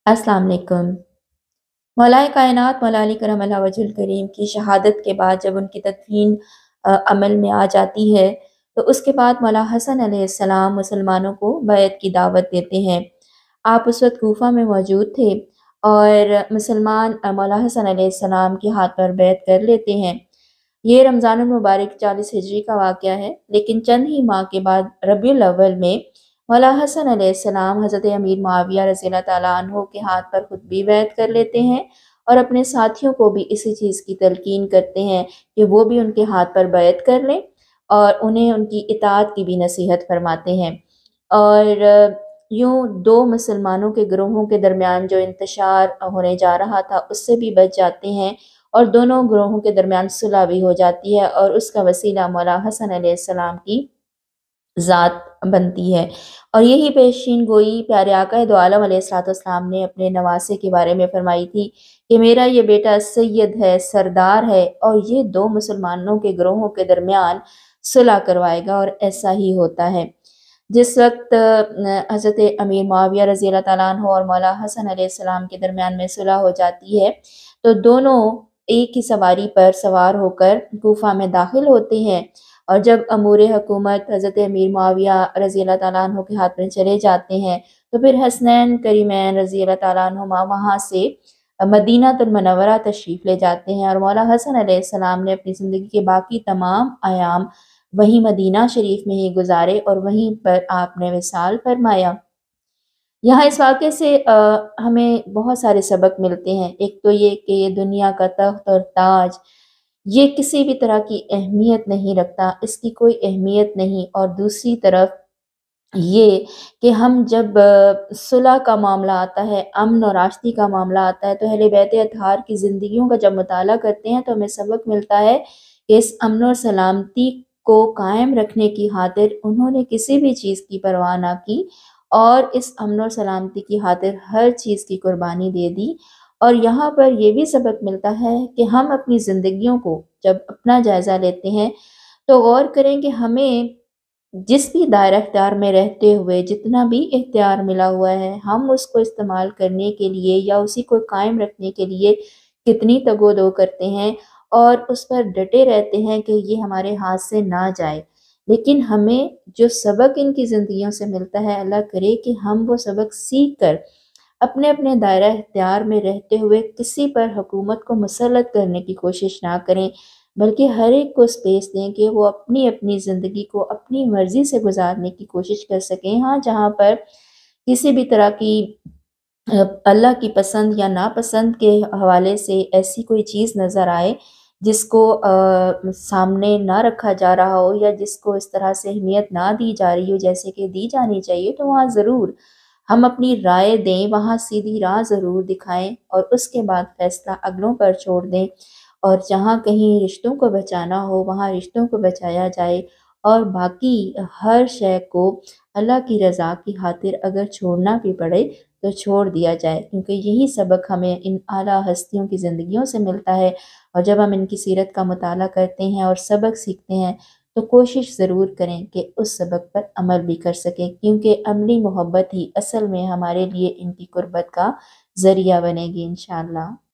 अस्सलाम वालेकुम। मौलाए कायनात मौला अली करम वजहुल करीम की शहादत के बाद जब उनकी तदफीन अमल में आ जाती है, तो उसके बाद मौला हसन अलैहिस्सलाम मुसलमानों को बैत की दावत देते हैं। आप उस वक़्त कूफ़ा में मौजूद थे और मुसलमान मौला हसन अलैहिस्सलाम के हाथ पर बैत कर लेते हैं। ये रमज़ानुल मुबारक 40 हिजरी का वाक़या है, लेकिन चंद ही माह के बाद रबीउल अव्वल में मौला हसन अलैहिस्सलाम हज़रत अमीर मुआविया रज़ियल्लाहु तआला अन्हु के हाथ पर खुद भी बैत कर लेते हैं और अपने साथियों को भी इसी चीज़ की तलकीन करते हैं कि वो भी उनके हाथ पर बैत कर लें और उन्हें उनकी इताअत की भी नसीहत फरमाते हैं। और यूँ 2 मुसलमानों के गिरोहों के दरमियान जो इंतशार होने जा रहा था, उससे भी बच जाते हैं और दोनों ग्रोहों के दरमियान सुलह भी हो जाती है और उसका वसीला मौला हसन अलैहिस्सलाम की ज़ात बनती है। और यही पेशीन गोई प्यारे आका दो आलम अलैहिस्सलाम ने अपने नवासे के बारे में फरमाई थी कि मेरा ये बेटा सैयद है, सरदार है और ये 2 मुसलमानों के ग्रोहों के दरमियान सुलह करवाएगा, और ऐसा ही होता है। जिस वक़्त हज़रत अमीर मुआविया रज़ियल्लाहु तआला अन्हु और मौला हसन अलैहिस्सलाम के दरमियान में सुलह हो जाती है, तो दोनों एक ही सवारी पर सवार होकर कूफ़ा में दाखिल होते हैं। और जब अमूर हुकूमत हज़रत अमीर मुआविया रज़ियल्लाहु तआला अन्हु के हाथ में चले जाते हैं, तो फिर हसनैन करीमैन रज़ियल्लाहु तआला अन्हुमा वहाँ से मदीनातुल मुनव्वरा तशरीफ़ ले जाते हैं और मौला हसन अलैहिस्सलाम ने अपनी ज़िंदगी के बाकी तमाम अयाम वहीं मदीना शरीफ में ही गुज़ारे और वहीं पर आपने विसाल फरमाया। यहाँ इस वाक़ये से हमें बहुत सारे सबक मिलते हैं। एक तो ये कि ये दुनिया का तख्त और ताज, ये किसी भी तरह की अहमियत नहीं रखता, इसकी कोई अहमियत नहीं। और दूसरी तरफ ये कि हम जब सुलह का मामला आता है, अमन और आष्टी का मामला आता है, तो अहले बैत अतहार की ज़िंदगियों का जब मुताला करते हैं, तो हमें सबक मिलता है कि इस अमन और सलामती को कायम रखने की खातिर उन्होंने किसी भी चीज़ की परवाह ना की और इस अमन और सलामती की खातिर हर चीज़ की कुर्बानी दे दी। और यहाँ पर ये भी सबक मिलता है कि हम अपनी ज़िंदगियों को जब अपना जायज़ा लेते हैं, तो गौर करें कि हमें जिस भी दायरा इख्तियार में रहते हुए जितना भी इख्तियार मिला हुआ है, हम उसको इस्तेमाल करने के लिए या उसी को कायम रखने के लिए कितनी तगो-दो करते हैं और उस पर डटे रहते हैं कि ये हमारे हाथ से ना जाए। लेकिन हमें जो सबक इनकी ज़िंदगियों से मिलता है, अल्लाह करे कि हम वो सबक सीख कर अपने-अपने दायरा इख्तियार में रहते हुए किसी पर हुकूमत को मुसल्लत करने की कोशिश ना करें, बल्कि हर एक को स्पेस दें कि वो अपनी-अपनी ज़िंदगी को अपनी मर्ज़ी से गुज़ारने की कोशिश कर सकें। हाँ, जहाँ पर किसी भी तरह की अल्लाह की पसंद या नापसंद के हवाले से ऐसी कोई चीज़ नज़र आए, जिसको सामने ना रखा जा रहा हो या जिसको इस तरह से अहमियत ना दी जा रही हो जैसे कि दी जानी चाहिए, तो वहाँ ज़रूर हम अपनी राय दें, वहाँ सीधी राह ज़रूर दिखाएँ और उसके बाद फ़ैसला अगलों पर छोड़ दें। और जहाँ कहीं रिश्तों को बचाना हो, वहाँ रिश्तों को बचाया जाए और बाकी हर शय को अल्लाह की रज़ा की खातिर अगर छोड़ना भी पड़े, तो छोड़ दिया जाए, क्योंकि यही सबक हमें इन आला हस्तियों की ज़िंदगियों से मिलता है। और जब हम इनकी सीरत का मुताला करते हैं और सबक सीखते हैं, तो कोशिश ज़रूर करें कि उस सबक पर अमल भी कर सकें, क्योंकि अमली मोहब्बत ही असल में हमारे लिए इनकी कुर्बत का ज़रिया बनेगी इंशाअल्लाह।